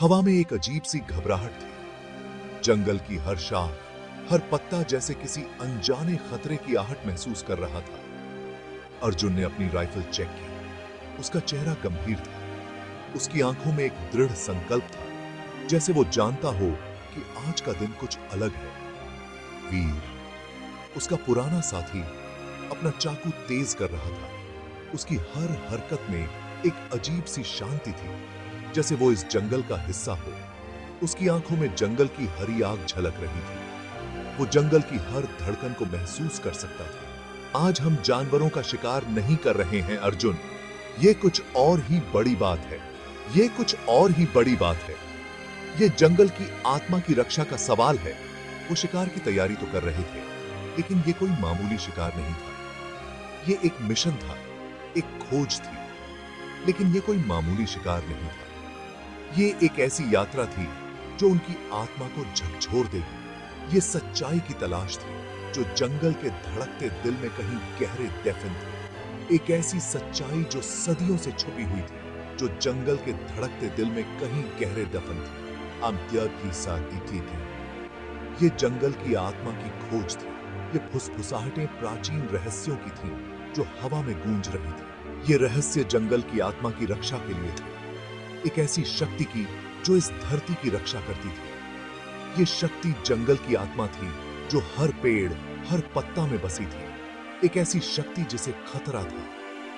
हवा में एक अजीब सी घबराहट थी। जंगल की हर शाख, हर पत्ता जैसे किसी अनजाने खतरे की आहट महसूस कर रहा था। अर्जुन ने अपनी राइफल चेक की। उसका चेहरा गंभीर था। उसकी आंखों में एक दृढ़ संकल्प था, जैसे वो जानता हो कि आज का दिन कुछ अलग है। वीर, उसका पुराना साथी, अपना चाकू तेज कर रहा था। उसकी हर हरकत में एक अजीब सी शांति थी, जैसे वो इस जंगल का हिस्सा हो। उसकी आंखों में जंगल की हरी आग झलक रही थी। वो जंगल की हर धड़कन को महसूस कर सकता था। आज हम जानवरों का शिकार नहीं कर रहे हैं अर्जुन। ये कुछ और ही बड़ी बात है। ये कुछ और ही बड़ी बात है। ये जंगल की आत्मा की रक्षा का सवाल है। वो शिकार की तैयारी तो कर रहे थे, लेकिन ये कोई मामूली शिकार नहीं था। ये एक मिशन था, एक खोज थी, लेकिन ये कोई मामूली शिकार नहीं था। ये एक ऐसी यात्रा थी जो उनकी आत्मा को झकझोर देगी। ये सच्चाई की तलाश थी जो जंगल के धड़कते दिल में कहीं गहरे दफन थी। एक ऐसी सच्चाई जो सदियों से छुपी हुई थी, जो जंगल के धड़कते दिल में कहीं गहरे दफन थी। ये जंगल की आत्मा की खोज थी। ये फुसफुसाहटें प्राचीन रहस्यों की थीं, जो हवा में गूंज रही थी। ये रहस्य जंगल की आत्मा की रक्षा के लिए थे, एक ऐसी शक्ति की जो इस धरती की रक्षा करती थी। ये शक्ति जंगल की आत्मा थी जो हर पेड़, हर पत्ता में बसी थी। एक ऐसी शक्ति जिसे खतरा था।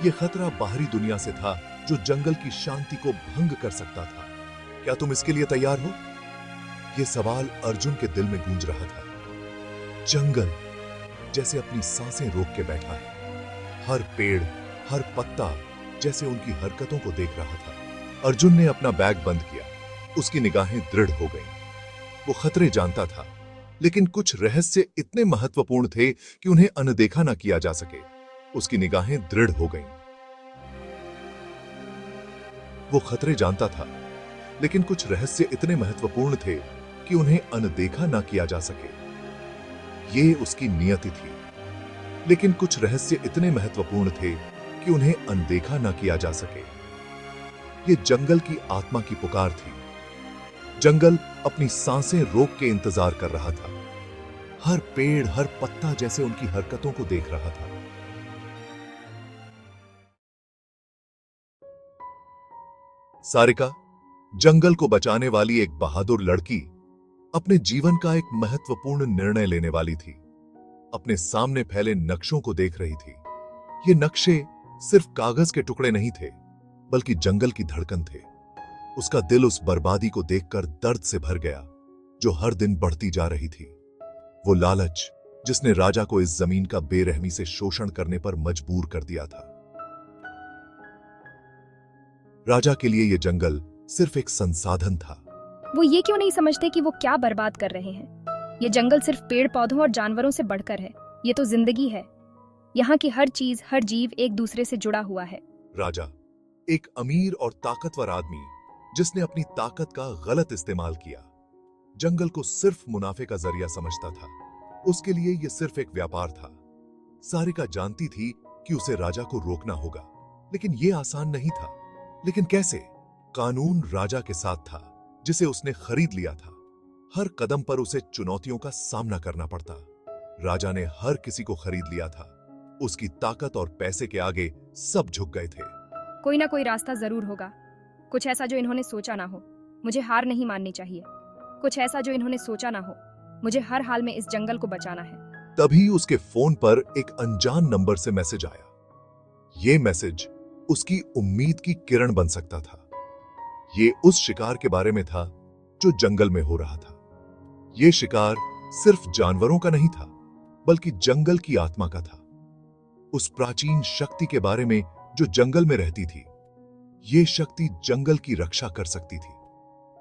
ये खतरा बाहरी दुनिया से था, जो जंगल की शांति को भंग कर सकता था। क्या तुम इसके लिए तैयार हो? ये सवाल अर्जुन के दिल में गूंज रहा था। जंगल जैसे अपनी सांसें रोक के बैठा है। हर पेड़, हर पत्ता जैसे उनकी हरकतों को देख रहा था। अर्जुन ने अपना बैग बंद किया। उसकी निगाहें दृढ़ हो गईं। वो खतरे जानता था, लेकिन कुछ रहस्य इतने महत्वपूर्ण थे कि उन्हें अनदेखा न किया जा सके। उसकी निगाहें दृढ़ हो गईं। वो खतरे जानता था, लेकिन कुछ रहस्य इतने महत्वपूर्ण थे कि उन्हें अनदेखा न किया जा सके। ये उसकी नियति थी। लेकिन कुछ रहस्य इतने महत्वपूर्ण थे कि उन्हें अनदेखा न किया जा सके। ये जंगल की आत्मा की पुकार थी। जंगल अपनी सांसें रोक के इंतजार कर रहा था। हर पेड़, हर पत्ता जैसे उनकी हरकतों को देख रहा था। सारिका, जंगल को बचाने वाली एक बहादुर लड़की, अपने जीवन का एक महत्वपूर्ण निर्णय लेने वाली थी। अपने सामने फैले नक्शों को देख रही थी। ये नक्शे सिर्फ कागज के टुकड़े नहीं थे, बल्कि जंगल की धड़कन थे। उसका दिल उस बर्बादी को देखकर दर्द से भर गया, जो हर दिन बढ़ती जा रही थी। वो लालच जिसने राजा को इस जमीन का बेरहमी से शोषण करने पर मजबूर कर दिया था। राजा के लिए यह जंगल सिर्फ एक संसाधन था। वो ये क्यों नहीं समझते कि वो क्या बर्बाद कर रहे हैं? ये जंगल सिर्फ पेड़ पौधों और जानवरों से बढ़कर है। ये तो जिंदगी है। यहाँ की हर चीज, हर जीव एक दूसरे से जुड़ा हुआ है। राजा, एक अमीर और ताकतवर आदमी जिसने अपनी ताकत का गलत इस्तेमाल किया, जंगल को सिर्फ मुनाफे का जरिया समझता था। उसके लिए यह सिर्फ एक व्यापार था। सारिका जानती थी कि उसे राजा को रोकना होगा, लेकिन यह आसान नहीं था। लेकिन कैसे? कानून राजा के साथ था, जिसे उसने खरीद लिया था। हर कदम पर उसे चुनौतियों का सामना करना पड़ता। राजा ने हर किसी को खरीद लिया था। उसकी ताकत और पैसे के आगे सब झुक गए थे। कोई ना कोई रास्ता जरूर होगा। कुछ ऐसा जो इन्होंने सोचा ना हो। मुझे हार नहीं माननी चाहिए। कुछ ऐसा जो इन्होंने सोचा ना हो। मुझे हर हाल में इस जंगल को बचाना है। तभी उसके फोन पर एक अनजान नंबर से मैसेज आया। यह मैसेज उसकी उम्मीद की किरण बन सकता था। ये उस शिकार के बारे में था जो जंगल में हो रहा था। यह शिकार सिर्फ जानवरों का नहीं था, बल्कि जंगल की आत्मा का था। उस प्राचीन शक्ति के बारे में जो जंगल में रहती थी। यह शक्ति जंगल की रक्षा कर सकती थी।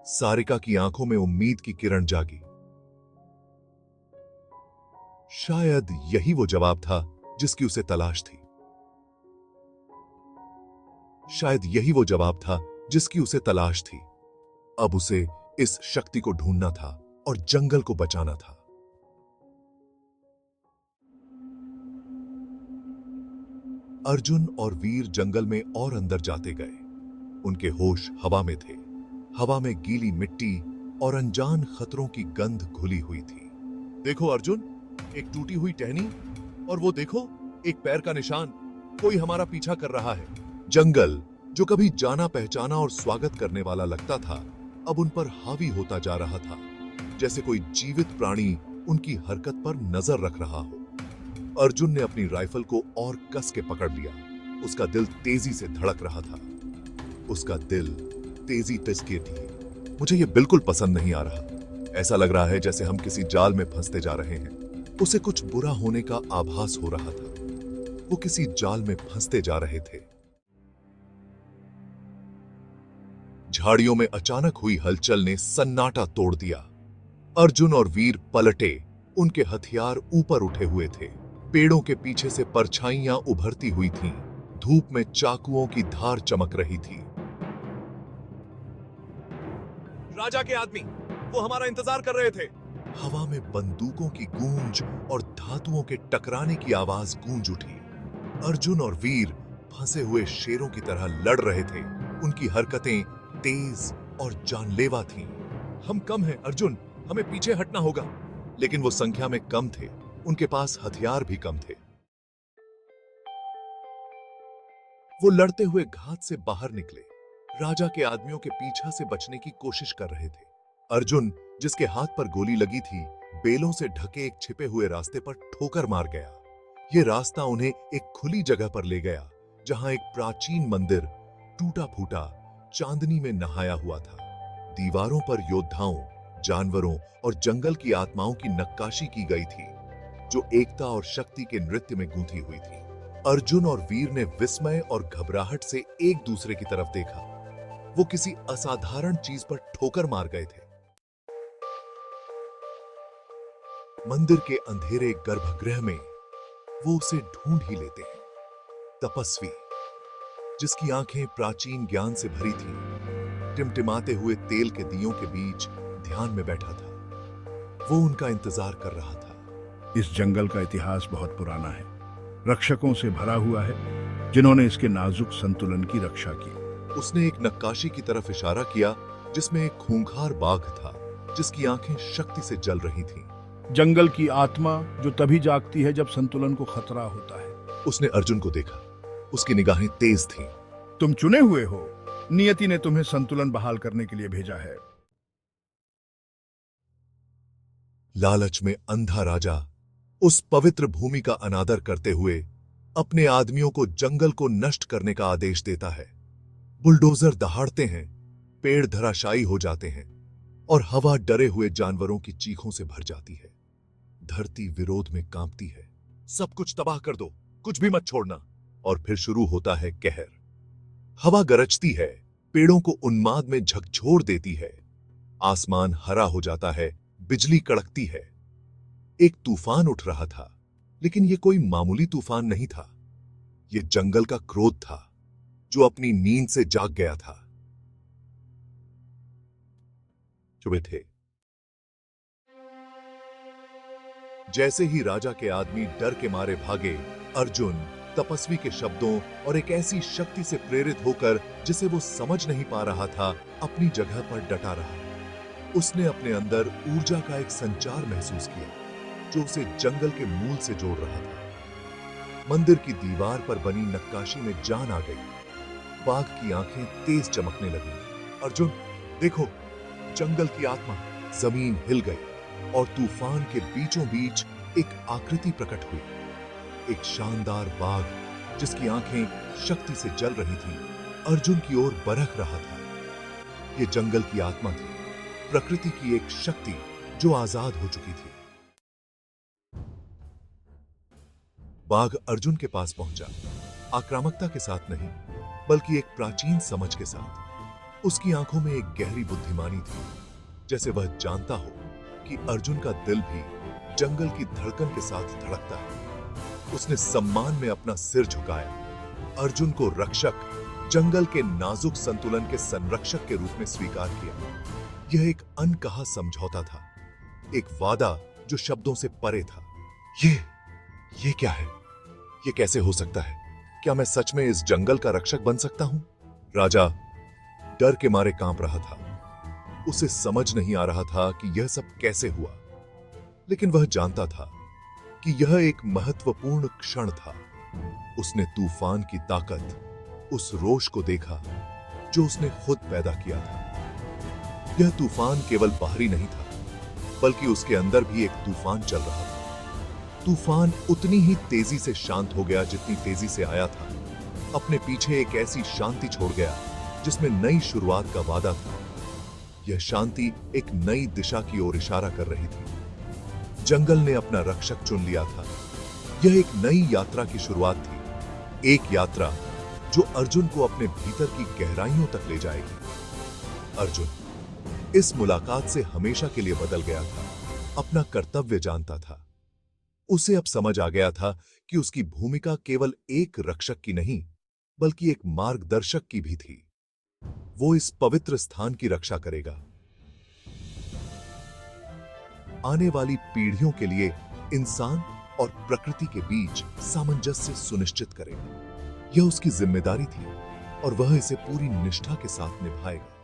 सारिका की आंखों में उम्मीद की किरण जागी। शायद यही वो जवाब था जिसकी उसे तलाश थी। शायद यही वो जवाब था जिसकी उसे तलाश थी। अब उसे इस शक्ति को ढूंढना था और जंगल को बचाना था। अर्जुन और वीर जंगल में और अंदर जाते गए। उनके होश हवा में थे। हवा में गीली मिट्टी और अनजान खतरों की गंध घुली हुई थी। देखो अर्जुन, एक टूटी हुई टहनी, और वो देखो एक पैर का निशान। कोई हमारा पीछा कर रहा है। जंगल, जो कभी जाना पहचाना और स्वागत करने वाला लगता था, अब उन पर हावी होता जा रहा था, जैसे कोई जीवित प्राणी उनकी हरकत पर नजर रख रहा हो। अर्जुन ने अपनी राइफल को और कस के पकड़ लिया। उसका दिल तेजी से धड़क रहा था। उसका दिल तेजी तिसके थी। मुझे यह बिल्कुल पसंद नहीं आ रहा। ऐसा लग रहा है जैसे हम किसी जाल में फंसते जा रहे हैं। उसे कुछ बुरा होने का आभास हो रहा था। वो किसी जाल में फंसते जा रहे थे। झाड़ियों में अचानक हुई हलचल ने सन्नाटा तोड़ दिया। अर्जुन और वीर पलटे। उनके हथियार ऊपर उठे हुए थे। पेड़ों के पीछे से परछाइयां उभरती हुई थीं। धूप में चाकुओं की धार चमक रही थी। राजा के आदमी, वो हमारा इंतजार कर रहे थे। हवा में बंदूकों की गूंज और धातुओं के टकराने की आवाज गूंज उठी। अर्जुन और वीर फंसे हुए शेरों की तरह लड़ रहे थे। उनकी हरकतें तेज और जानलेवा थीं। हम कम हैं अर्जुन, हमें पीछे हटना होगा। लेकिन वो संख्या में कम थे। उनके पास हथियार भी कम थे। वो लड़ते हुए घात से बाहर निकले। राजा के आदमियों के पीछा से बचने की कोशिश कर रहे थे। अर्जुन, जिसके हाथ पर गोली लगी थी, बेलों से ढके एक छिपे हुए रास्ते पर ठोकर मार गया। यह रास्ता उन्हें एक खुली जगह पर ले गया, जहां एक प्राचीन मंदिर टूटा फूटा चांदनी में नहाया हुआ था। दीवारों पर योद्धाओं, जानवरों और जंगल की आत्माओं की नक्काशी की गई थी, जो एकता और शक्ति के नृत्य में गूंथी हुई थी। अर्जुन और वीर ने विस्मय और घबराहट से एक दूसरे की तरफ देखा। वो किसी असाधारण चीज पर ठोकर मार गए थे। मंदिर के अंधेरे गर्भगृह में वो उसे ढूंढ ही लेते हैं। तपस्वी, जिसकी आंखें प्राचीन ज्ञान से भरी थीं, टिमटिमाते हुए तेल के दियों के बीच ध्यान में बैठा था। वो उनका इंतजार कर रहा था। इस जंगल का इतिहास बहुत पुराना है, रक्षकों से भरा हुआ है, जिन्होंने इसके नाजुक संतुलन की रक्षा की। उसने एक नक्काशी की तरफ इशारा किया, जिसमें एक खूंखार बाघ था, जिसकी आंखें शक्ति से जल रही थीं। जंगल की आत्मा जो तभी जागती है जब संतुलन को खतरा होता है। उसने अर्जुन को देखा। उसकी निगाहें तेज थीं। तुम चुने हुए हो। नियति ने तुम्हें संतुलन बहाल करने के लिए भेजा है। लालच में अंधा राजा उस पवित्र भूमि का अनादर करते हुए अपने आदमियों को जंगल को नष्ट करने का आदेश देता है। बुलडोजर दहाड़ते हैं, पेड़ धराशायी हो जाते हैं और हवा डरे हुए जानवरों की चीखों से भर जाती है। धरती विरोध में कांपती है। सब कुछ तबाह कर दो, कुछ भी मत छोड़ना। और फिर शुरू होता है कहर। हवा गरजती है, पेड़ों को उन्माद में झकझोर देती है। आसमान हरा हो जाता है, बिजली कड़कती है। एक तूफान उठ रहा था, लेकिन यह कोई मामूली तूफान नहीं था। यह जंगल का क्रोध था, जो अपनी नींद से जाग गया था। चुप थे। जैसे ही राजा के आदमी डर के मारे भागे, अर्जुन तपस्वी के शब्दों और एक ऐसी शक्ति से प्रेरित होकर, जिसे वो समझ नहीं पा रहा था, अपनी जगह पर डटा रहा। उसने अपने अंदर ऊर्जा का एक संचार महसूस किया, जो उसे जंगल के मूल से जोड़ रहा था। मंदिर की दीवार पर बनी नक्काशी में जान आ गई। बाघ की आंखें तेज चमकने लगी। अर्जुन, देखो, जंगल की आत्मा। जमीन हिल गई और तूफान के बीचों बीच एक आकृति प्रकट हुई। एक शानदार बाघ, जिसकी आंखें शक्ति से जल रही थीं, अर्जुन की ओर बरक रहा था। यह जंगल की आत्मा थी, प्रकृति की एक शक्ति जो आजाद हो चुकी थी। बाघ अर्जुन के पास पहुंचा, आक्रामकता के साथ नहीं, बल्कि एक प्राचीन समझ के साथ। उसकी आंखों में एक गहरी बुद्धिमानी थी, जैसे वह जानता हो कि अर्जुन का दिल भी जंगल की धड़कन के साथ धड़कता है। उसने सम्मान में अपना सिर झुकाया। अर्जुन को रक्षक, जंगल के नाजुक संतुलन के संरक्षक के रूप में स्वीकार किया। यह एक अनकहा समझौता था, एक वादा जो शब्दों से परे था। ये क्या है? ये कैसे हो सकता है? क्या मैं सच में इस जंगल का रक्षक बन सकता हूं? राजा डर के मारे कांप रहा था। उसे समझ नहीं आ रहा था कि यह सब कैसे हुआ, लेकिन वह जानता था कि यह एक महत्वपूर्ण क्षण था। उसने तूफान की ताकत, उस रोष को देखा जो उसने खुद पैदा किया था। यह तूफान केवल बाहरी नहीं था, बल्कि उसके अंदर भी एक तूफान चल रहा था। तूफान उतनी ही तेजी से शांत हो गया जितनी तेजी से आया था। अपने पीछे एक ऐसी शांति छोड़ गया जिसमें नई शुरुआत का वादा था। यह शांति एक नई दिशा की ओर इशारा कर रही थी। जंगल ने अपना रक्षक चुन लिया था। यह एक नई यात्रा की शुरुआत थी, एक यात्रा जो अर्जुन को अपने भीतर की गहराइयों तक ले जाएगी। अर्जुन इस मुलाकात से हमेशा के लिए बदल गया था, अपना कर्तव्य जानता था। उसे अब समझ आ गया था कि उसकी भूमिका केवल एक रक्षक की नहीं, बल्कि एक मार्गदर्शक की भी थी। वो इस पवित्र स्थान की रक्षा करेगा, आने वाली पीढ़ियों के लिए इंसान और प्रकृति के बीच सामंजस्य सुनिश्चित करेगा। यह उसकी जिम्मेदारी थी और वह इसे पूरी निष्ठा के साथ निभाएगा।